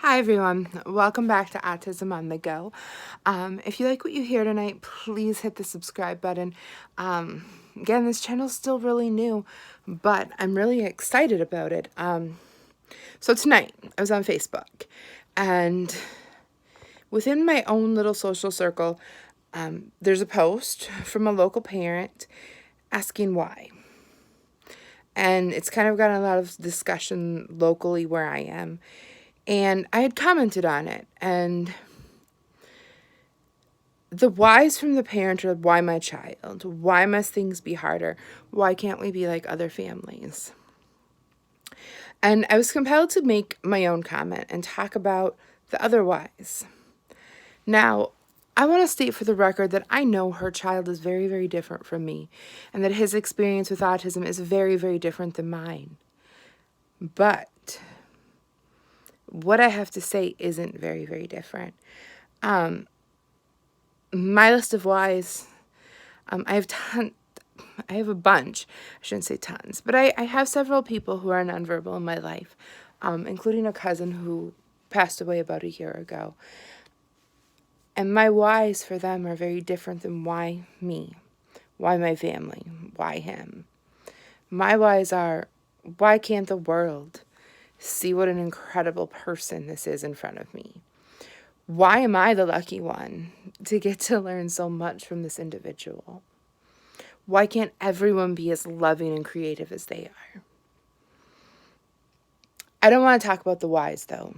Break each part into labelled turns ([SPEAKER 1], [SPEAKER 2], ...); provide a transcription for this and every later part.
[SPEAKER 1] Hi everyone, welcome back to Autism on the Go. If you like what you hear tonight, please hit the subscribe button. Again, this channel's still really new, but I'm really excited about it. So tonight, I was on Facebook, and within my own little social circle, there's a post from a local parent asking why. And it's kind of gotten a lot of discussion locally where I am. And I had commented on it, and the whys from the parent are, why my child? Why must things be harder? Why can't we be like other families? And I was compelled to make my own comment and talk about the other whys. Now, I want to state for the record that I know her child is very, very different from me, and that his experience with autism is very, very different than mine. But what I have to say isn't very, very different. My list of whys, I have a bunch. I shouldn't say tons, but I have several people who are nonverbal in my life, including a cousin who passed away about a year ago. And my whys for them are very different than why me, why my family, why him. My whys are, why can't the world see what an incredible person this is in front of me? Why am I the lucky one to get to learn so much from this individual? Why can't everyone be as loving and creative as they are? I don't want to talk about the whys, though.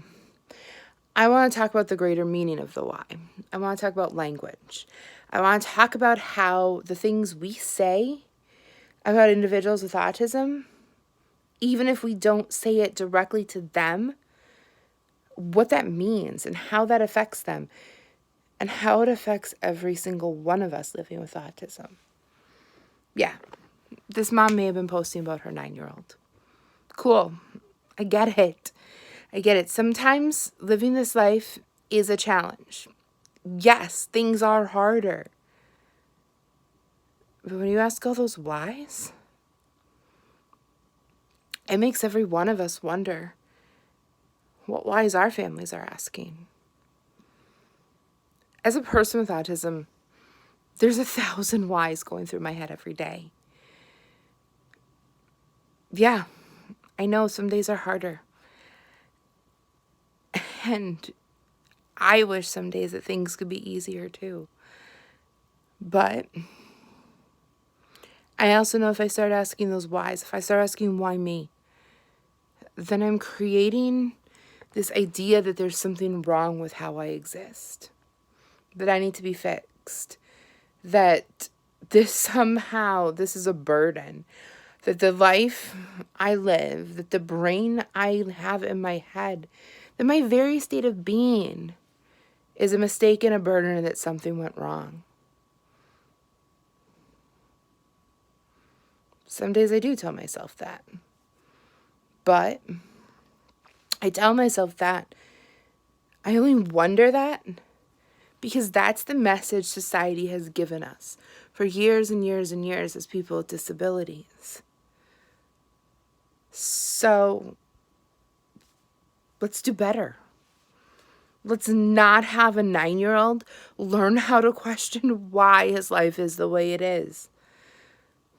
[SPEAKER 1] I want to talk about the greater meaning of the why. I want to talk about language. I want to talk about how the things we say about individuals with autism, even if we don't say it directly to them, what that means and how that affects them and how it affects every single one of us living with autism. Yeah, this mom may have been posting about her 9-year-old. Cool. I get it. I get it. Sometimes living this life is a challenge. Yes, things are harder. But when you ask all those whys, it makes every one of us wonder what whys our families are asking. As a person with autism, there's 1,000 whys going through my head every day. Yeah, I know some days are harder. And I wish some days that things could be easier too. But I also know if I start asking those whys, if I start asking why me, then I'm creating this idea that there's something wrong with how I exist, that I need to be fixed, that this is a burden, that the life I live, that the brain I have in my head, that my very state of being is a mistake and a burden and that something went wrong. Some days I do tell myself that. But I tell myself that. I only wonder that because that's the message society has given us for years and years and years as people with disabilities. So let's do better. Let's not have a 9-year-old learn how to question why his life is the way it is.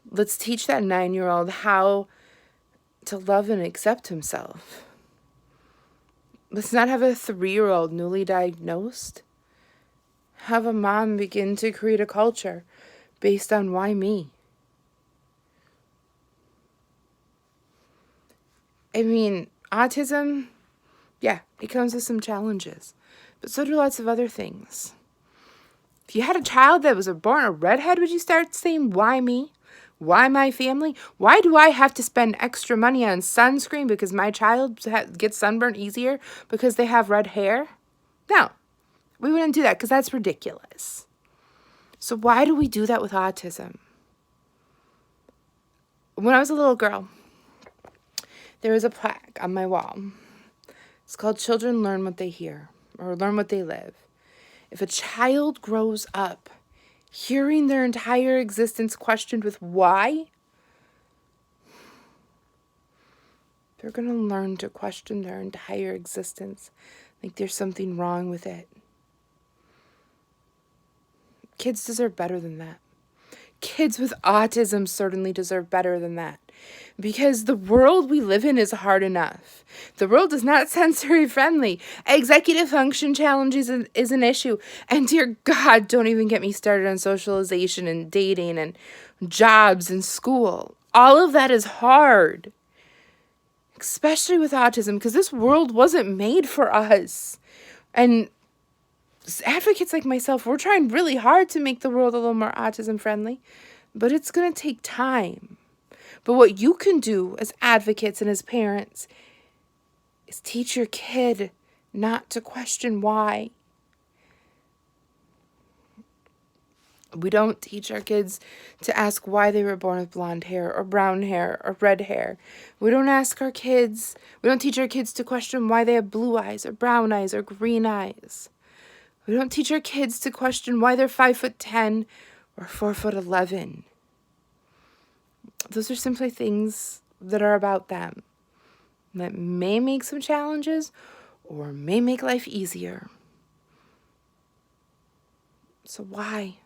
[SPEAKER 1] Let's teach that 9-year-old how to love and accept himself. Let's not have a 3-year-old newly diagnosed have a mom begin to create a culture based on why me. I mean, autism, yeah, it comes with some challenges, but so do lots of other things. If you had a child that was born a redhead, would you start saying, why me? Why my family? Why do I have to spend extra money on sunscreen because my child gets sunburned easier because they have red hair? No, we wouldn't do that because that's ridiculous. So why do we do that with autism? When I was a little girl, there was a plaque on my wall. It's called Children Learn What They Hear, or Learn What They Live. If a child grows up hearing their entire existence questioned with why, they're going to learn to question their entire existence, like there's something wrong with it. Kids deserve better than that. Kids with autism certainly deserve better than that. Because the world we live in is hard enough. The world is not sensory friendly. Executive function challenges is an issue. And dear God, don't even get me started on socialization and dating and jobs and school. All of that is hard. Especially with autism, because this world wasn't made for us. And advocates like myself, we're trying really hard to make the world a little more autism friendly, but it's going to take time. But what you can do as advocates and as parents is teach your kid not to question why. We don't teach our kids to ask why they were born with blonde hair or brown hair or red hair. We don't teach our kids to question why they have blue eyes or brown eyes or green eyes. We don't teach our kids to question why they're 5'10" or 4'11". Those are simply things that are about them, that may make some challenges or may make life easier. So why?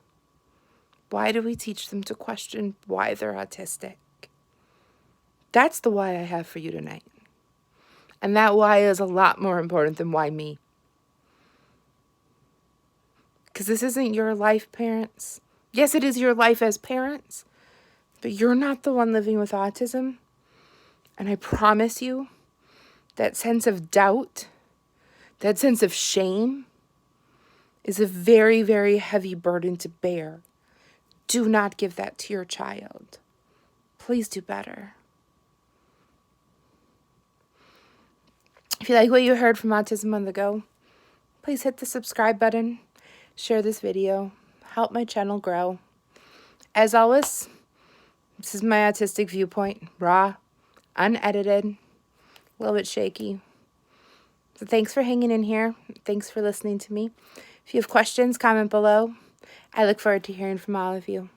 [SPEAKER 1] Why do we teach them to question why they're autistic? That's the why I have for you tonight. And that why is a lot more important than why me. Because this isn't your life, parents. Yes, it is your life as parents, but you're not the one living with autism. And I promise you, that sense of doubt, that sense of shame, is a very, very heavy burden to bear. Do not give that to your child. Please do better. If you like what you heard from Autism on the Go, please hit the subscribe button, share this video, help my channel grow. As always, this is my autistic viewpoint, raw, unedited, a little bit shaky. So thanks for hanging in here. Thanks for listening to me. If you have questions, comment below. I look forward to hearing from all of you.